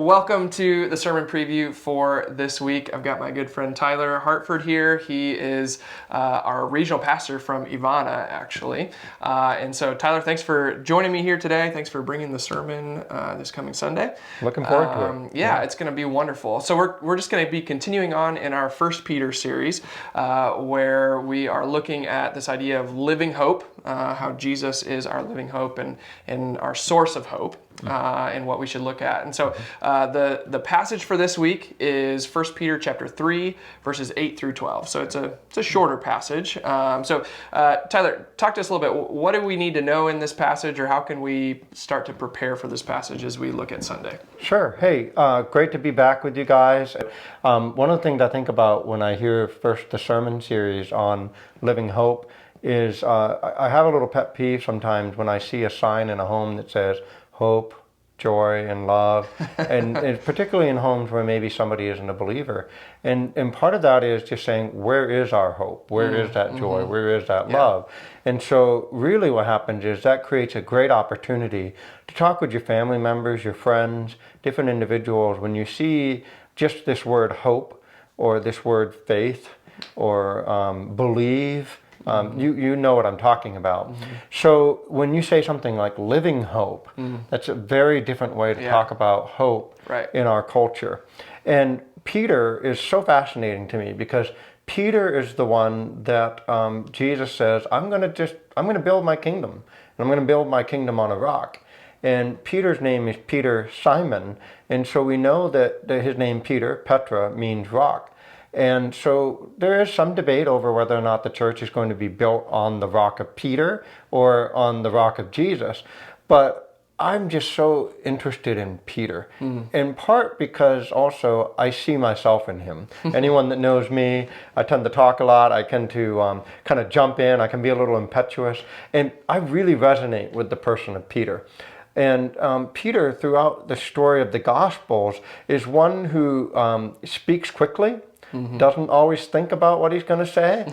welcome to the sermon preview for this week. I've got my good friend Tyler Hartford here. He is our regional pastor from Ivana, actually. And so, Tyler, thanks for joining me here today. Thanks for bringing the sermon this coming Sunday. Looking forward to it. Yeah, it's going to be wonderful. So we're just going to be continuing on in our First Peter series, where we are looking at this idea of living hope, how Jesus is our living hope and our source of hope. And what we should look at. And so the passage for this week is 1 Peter chapter 3, verses 8 through 12. So it's a shorter passage. Tyler, talk to us a little bit. What do we need to know in this passage, or how can we start to prepare for this passage as we look at Sunday? Sure. Hey, great to be back with you guys. One of the things I think about when I hear first the sermon series on living hope is I have a little pet peeve sometimes when I see a sign in a home that says hope, joy, and love, and particularly in homes where maybe somebody isn't a believer. And part of that is just saying, where is our hope? Where is that joy? Where is that love? And so really what happens is that creates a great opportunity to talk with your family members, your friends, different individuals. When you see just this word hope, or this word faith, or believe, you know what I'm talking about. So when you say something like living hope, that's a very different way to talk about hope in our culture. And Peter is so fascinating to me because Peter is the one that Jesus says, I'm going to build my kingdom, and I'm going to build my kingdom on a rock. And Peter's name is Peter Simon, and so we know that his name Peter, Petra, means rock. And so there is some debate over whether or not the church is going to be built on the rock of Peter or on the rock of Jesus. But I'm just so interested in Peter, in part because also I see myself in him. Anyone that knows me, I tend to talk a lot. I tend to kind of jump in. I can be a little impetuous. And I really resonate with the person of Peter. And Peter, throughout the story of the Gospels, is one who speaks quickly, doesn't always think about what he's going to say,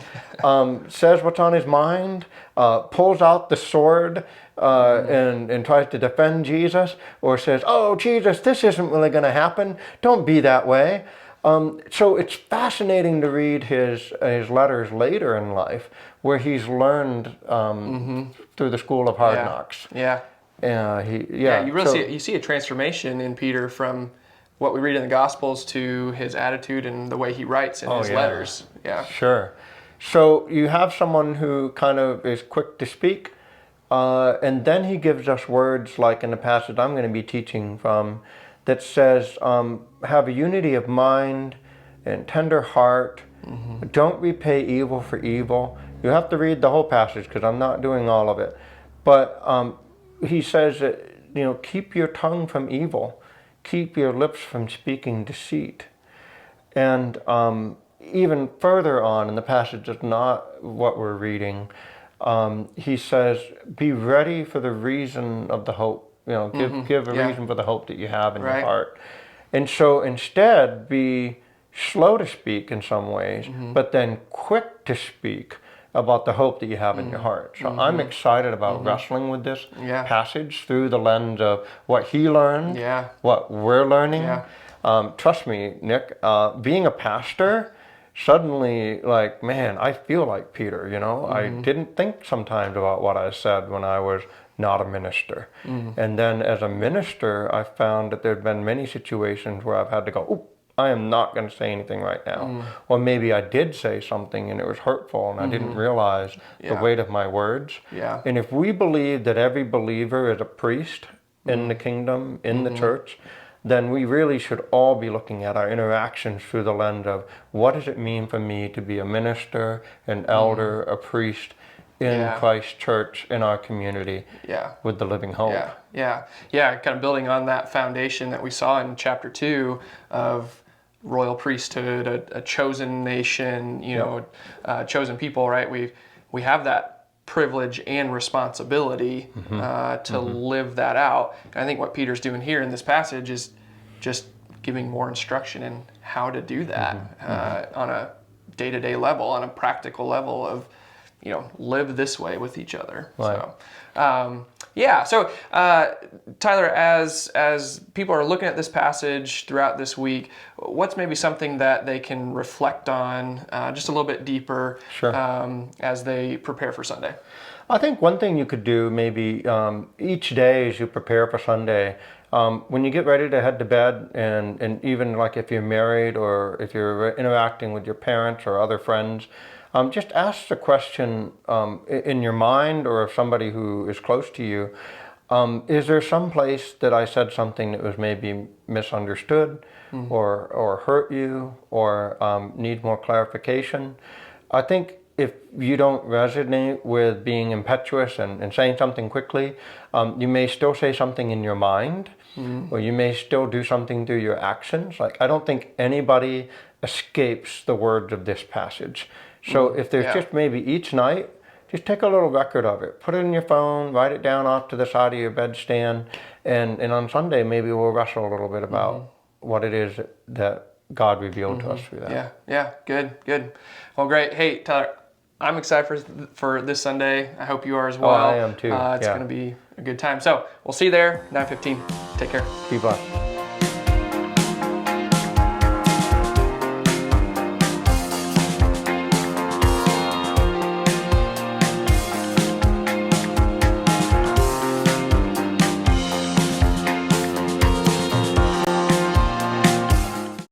says what's on his mind, pulls out the sword and tries to defend Jesus, or says, oh, Jesus, this isn't really going to happen. Don't be that way. So it's fascinating to read his letters later in life, where he's learned through the school of hard knocks. You really see a transformation in Peter from what we read in the Gospels to his attitude and the way he writes in his letters. Yeah. Sure. So you have someone who kind of is quick to speak, and then he gives us words like in the passage I'm going to be teaching from that says, have a unity of mind and tender heart. Don't repay evil for evil. You have to read the whole passage because I'm not doing all of it. But he says that, keep your tongue from evil. Keep your lips from speaking deceit. And even further on in the passage, is not what we're reading. He says, be ready for the reason of the hope. Give a reason for the hope that you have in your heart. And so instead, be slow to speak in some ways, but then quick to speak about the hope that you have in your heart. So I'm excited about wrestling with this passage through the lens of what he learned, what we're learning. Trust me, Nick, being a pastor, suddenly, I feel like Peter, I didn't think sometimes about what I said when I was not a minister. And then as a minister, I found that there had been many situations where I've had to go, ooh, I am not going to say anything right now. Or maybe I did say something and it was hurtful and I didn't realize the weight of my words. And if we believe that every believer is a priest in the kingdom, in the church, then we really should all be looking at our interactions through the lens of what does it mean for me to be a minister, an elder, a priest in Christ's church, in our community, with the living hope. Kind of building on that foundation that we saw in chapter 2 of royal priesthood, a chosen nation, chosen people, right? We have that privilege and responsibility to live that out. And I think what Peter's doing here in this passage is just giving more instruction in how to do that on a day-to-day level, on a practical level of, live this way with each other. Right. Yeah. So, Tyler, as people are looking at this passage throughout this week, what's maybe something that they can reflect on just a little bit deeper Sure. As they prepare for Sunday? I think one thing you could do maybe each day as you prepare for Sunday, when you get ready to head to bed, and even like if you're married or if you're interacting with your parents or other friends, just ask the question in your mind or of somebody who is close to you, is there some place that I said something that was maybe misunderstood or hurt you or need more clarification? I think if you don't resonate with being impetuous and saying something quickly, you may still say something in your mind, or you may still do something through your actions. Like, I don't think anybody escapes the words of this passage. So if there's just maybe each night, just take a little record of it. Put it in your phone, write it down off to the side of your bedstand, and on Sunday maybe we'll wrestle a little bit about what it is that God revealed to us through that. Yeah. Good. Well, great. Hey, Tyler, I'm excited for this Sunday. I hope you are as well. I am too. It's going to be a good time. So we'll see you there, 9:15. Take care. Be blessed.